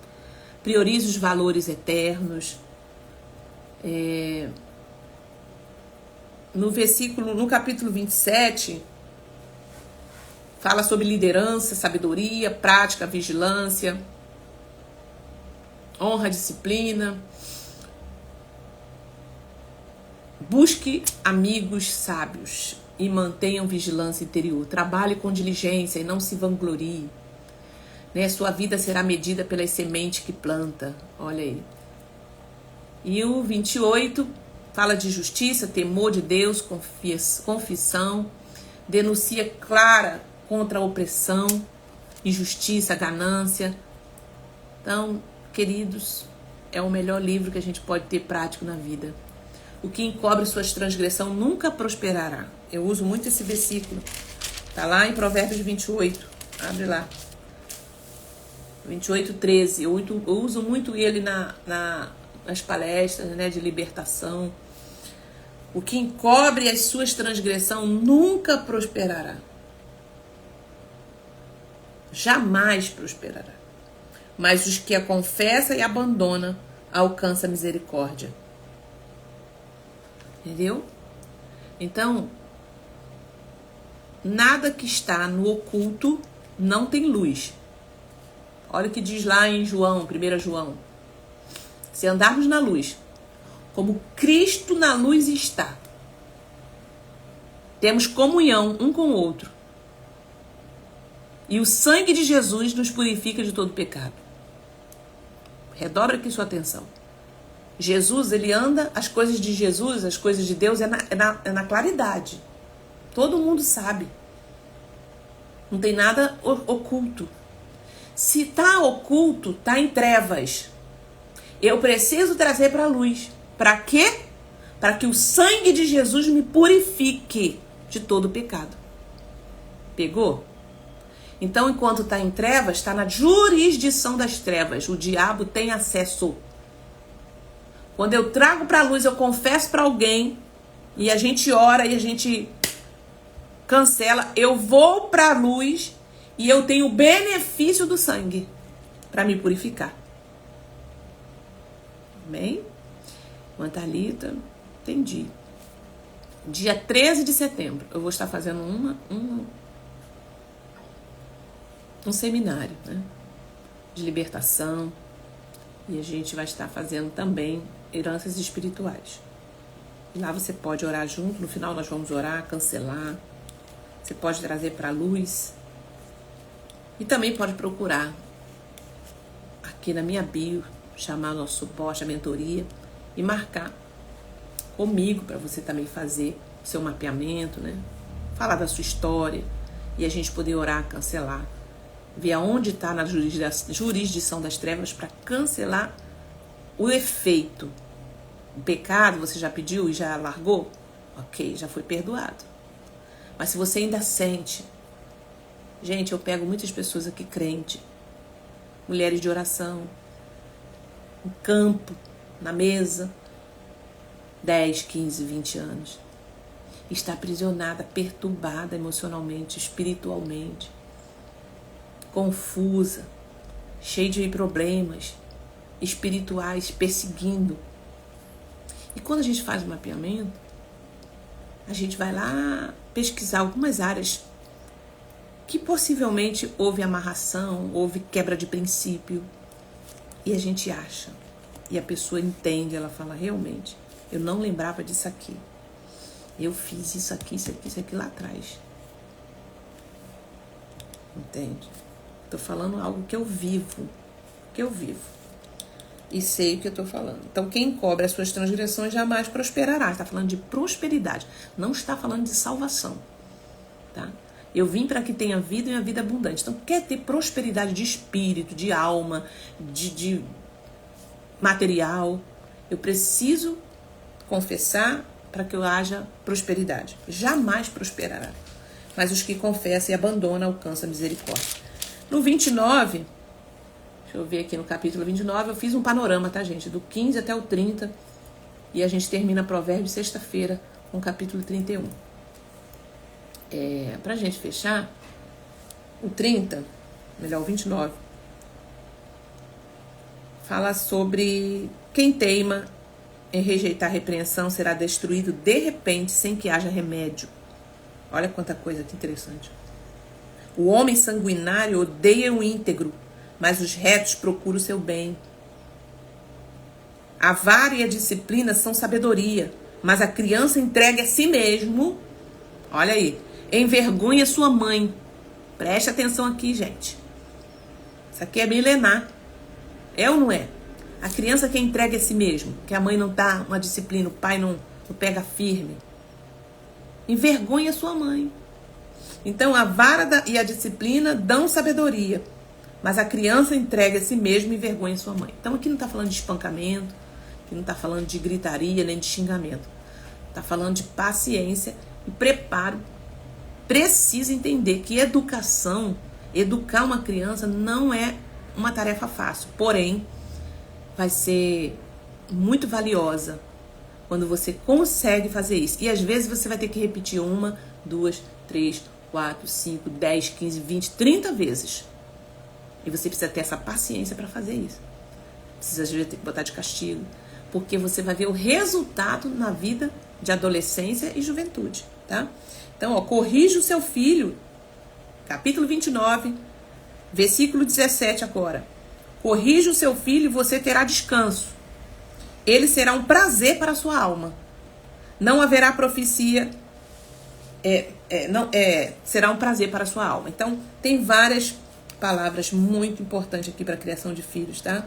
Priorize os valores eternos. No capítulo 27, fala sobre liderança, sabedoria, prática, vigilância, honra, disciplina. Busque amigos sábios e mantenham vigilância interior. Trabalhe com diligência e não se vanglorie. Né? Sua vida será medida pelas sementes que planta. Olha aí. E o 28 fala de justiça, temor de Deus, confissão. Denuncia clara contra a opressão, injustiça, ganância. Então, queridos, é o melhor livro que a gente pode ter prático na vida. O que encobre suas transgressões nunca prosperará. Eu uso muito esse versículo. Está lá em Provérbios 28. Abre lá. 28:13. Eu uso muito ele nas palestras, né, de libertação. O que encobre as suas transgressões nunca prosperará. Jamais prosperará. Mas os que a confessa e abandona alcança a misericórdia. Entendeu? Então, nada que está no oculto não tem luz. Olha o que diz lá em João, 1 João. Se andarmos na luz, como Cristo na luz está, temos comunhão um com o outro. E o sangue de Jesus nos purifica de todo pecado. Redobra aqui sua atenção. Jesus, ele anda, as coisas de Jesus, as coisas de Deus é na claridade. Todo mundo sabe. Não tem nada oculto. Se está oculto, está em trevas. Eu preciso trazer para a luz. Para quê? Para que o sangue de Jesus me purifique de todo pecado. Pegou? Então, enquanto está em trevas, está na jurisdição das trevas. O diabo tem acesso. Quando eu trago para a luz, eu confesso para alguém, e a gente ora, e a gente cancela, eu vou para a luz, e eu tenho o benefício do sangue para me purificar. Amém? Mantalita, entendi. Dia 13 de setembro, eu vou estar fazendo um seminário, né, de libertação, e a gente vai estar fazendo também heranças espirituais. E lá você pode orar junto, no final nós vamos orar, cancelar. Você pode trazer para a luz. E também pode procurar aqui na minha bio, chamar nosso suporte, a mentoria, e marcar comigo para você também fazer o seu mapeamento, né? Falar da sua história e a gente poder orar, cancelar. Ver aonde está na jurisdição das trevas para cancelar o efeito. O pecado você já pediu e já largou? Ok, já foi perdoado. Mas se você ainda sente... Gente, eu pego muitas pessoas aqui crente, mulheres de oração, no campo, na mesa, 10, 15, 20 anos. Está aprisionada, perturbada emocionalmente, espiritualmente, confusa, cheia de problemas espirituais, perseguindo. E quando a gente faz o mapeamento, a gente vai lá pesquisar algumas áreas que possivelmente houve amarração, houve quebra de princípio, e a gente acha, e a pessoa entende, ela fala, realmente, eu não lembrava disso aqui. Eu fiz isso aqui lá atrás. Entende? Tô falando algo que eu vivo. E sei o que eu tô falando. Então, quem cobre as suas transgressões jamais prosperará. Está falando de prosperidade. Não está falando de salvação. Tá? Eu vim para que tenha vida e uma vida abundante. Então, quer ter prosperidade de espírito, de alma, de material, eu preciso confessar para que eu haja prosperidade. Jamais prosperará. Mas os que confessam e abandonam alcançam a misericórdia. No 29, deixa eu ver aqui no capítulo 29, eu fiz um panorama, tá, gente? Do 15 até o 30. E a gente termina Provérbios sexta-feira com o capítulo 31. Pra gente fechar, o 30, melhor, o 29, fala sobre quem teima em rejeitar a repreensão será destruído de repente, sem que haja remédio. Olha quanta coisa que interessante. O homem sanguinário odeia o íntegro, mas os retos procuram o seu bem. A vara e a disciplina são sabedoria, mas a criança entregue a si mesmo, olha aí, envergonha sua mãe. Preste atenção aqui, gente. Isso aqui é milenar. É ou não é? A criança que é entregue a si mesmo, que a mãe não dá uma disciplina, o pai não pega firme, envergonha sua mãe. Então, a vara e a disciplina dão sabedoria, mas a criança entregue a si mesmo e envergonha sua mãe. Então, aqui não está falando de espancamento, aqui não está falando de gritaria, nem de xingamento. Está falando de paciência e preparo. Precisa entender que educar uma criança não é uma tarefa fácil. Porém, vai ser muito valiosa quando você consegue fazer isso. E às vezes você vai ter que repetir 1, 2, 3, 4, 5, 10, 15, 20, 30 vezes. E você precisa ter essa paciência para fazer isso. Precisa às vezes ter que botar de castigo. Porque você vai ver o resultado na vida de adolescência e juventude, tá? Então, corrija o seu filho. Capítulo 29, versículo 17 agora. Corrija o seu filho e você terá descanso. Ele será um prazer para a sua alma. Não haverá profecia. Será um prazer para a sua alma. Então, tem várias palavras muito importantes aqui para a criação de filhos, tá?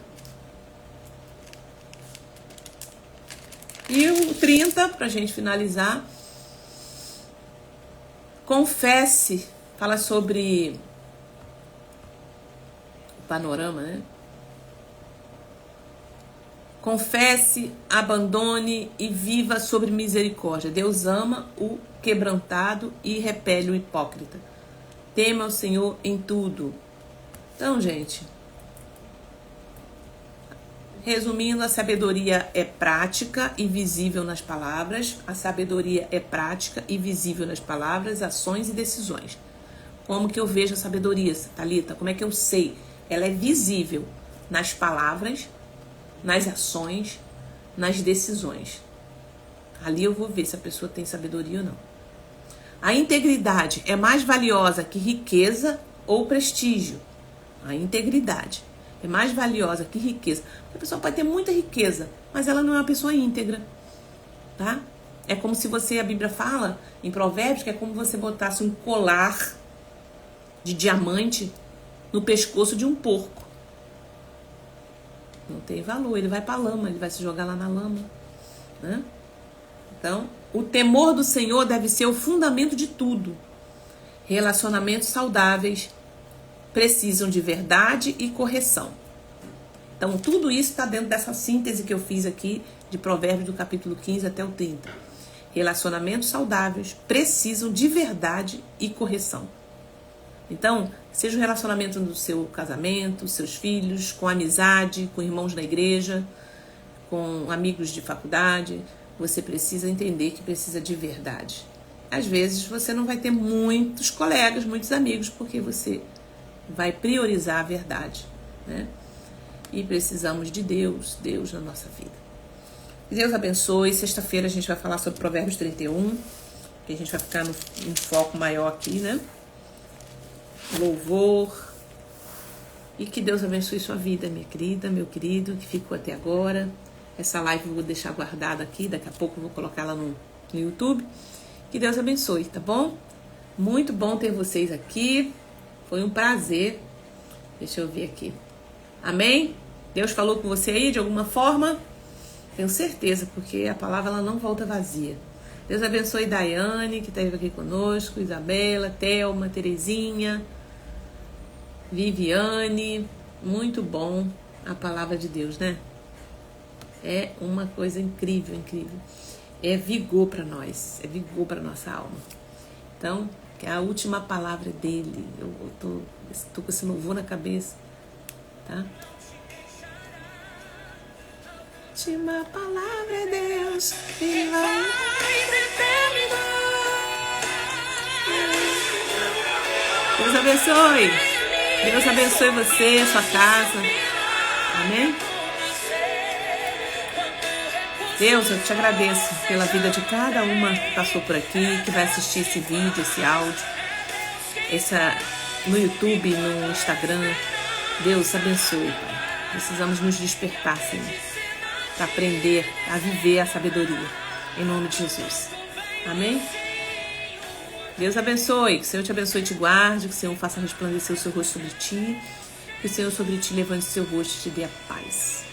E o 30, para a gente finalizar. Confesse. Fala sobre o panorama, né? Confesse, abandone e viva sobre misericórdia. Deus ama o quebrantado e repele o hipócrita. Tema o Senhor em tudo. Então, gente, resumindo, a sabedoria é prática e visível nas palavras. A sabedoria é prática e visível nas palavras, ações e decisões. Como que eu vejo a sabedoria, Thalita? Como é que eu sei? Ela é visível nas palavras, nas ações, nas decisões. Ali eu vou ver se a pessoa tem sabedoria ou não. A integridade é mais valiosa que riqueza ou prestígio. A integridade é mais valiosa que riqueza. A pessoa pode ter muita riqueza, mas ela não é uma pessoa íntegra, tá? É como se você, a Bíblia fala em Provérbios, que é como você botasse um colar de diamante no pescoço de um porco. Não tem valor, ele vai para a lama, ele vai se jogar lá na lama, né? Então, o temor do Senhor deve ser o fundamento de tudo. Relacionamentos saudáveis precisam de verdade e correção. Então, tudo isso está dentro dessa síntese que eu fiz aqui de Provérbios do capítulo 15 até o 30. Relacionamentos saudáveis precisam de verdade e correção. Então, seja o relacionamento do seu casamento, seus filhos, com amizade, com irmãos na igreja, com amigos de faculdade, você precisa entender que precisa de verdade. Às vezes você não vai ter muitos colegas, muitos amigos, porque você vai priorizar a verdade, né? E precisamos de Deus na nossa vida. Que Deus abençoe. Sexta-feira a gente vai falar sobre Provérbios 31, que a gente vai ficar em foco maior aqui, né? louvor. E que Deus abençoe sua vida, minha querida, meu querido, que ficou até agora. Essa live eu vou deixar guardada aqui, daqui a pouco eu vou colocar ela no YouTube. Que Deus abençoe, tá bom? Muito bom ter vocês aqui. Foi um prazer. Deixa eu ver aqui. Amém? Deus falou com você aí de alguma forma? Tenho certeza, porque a palavra ela não volta vazia. Deus abençoe Daiane, que esteve aqui conosco, Isabela, Thelma, Terezinha, Viviane. Muito bom a palavra de Deus, né? É uma coisa incrível, incrível. É vigor para nós, é vigor para nossa alma. Então, que a última palavra dele, eu tô com esse louvor na cabeça, tá? Última palavra é Deus, Ele vai Deus abençoe. Deus abençoe você, sua casa. Amém? Deus, eu te agradeço pela vida de cada uma que passou por aqui, que vai assistir esse vídeo, esse áudio, no YouTube, no Instagram. Deus abençoe, Pai. Precisamos nos despertar, Senhor, para aprender a viver a sabedoria. Em nome de Jesus. Amém? Deus abençoe. Que o Senhor te abençoe e te guarde. Que o Senhor faça resplandecer o seu rosto sobre ti. Que o Senhor sobre ti levante o seu rosto e te dê a paz.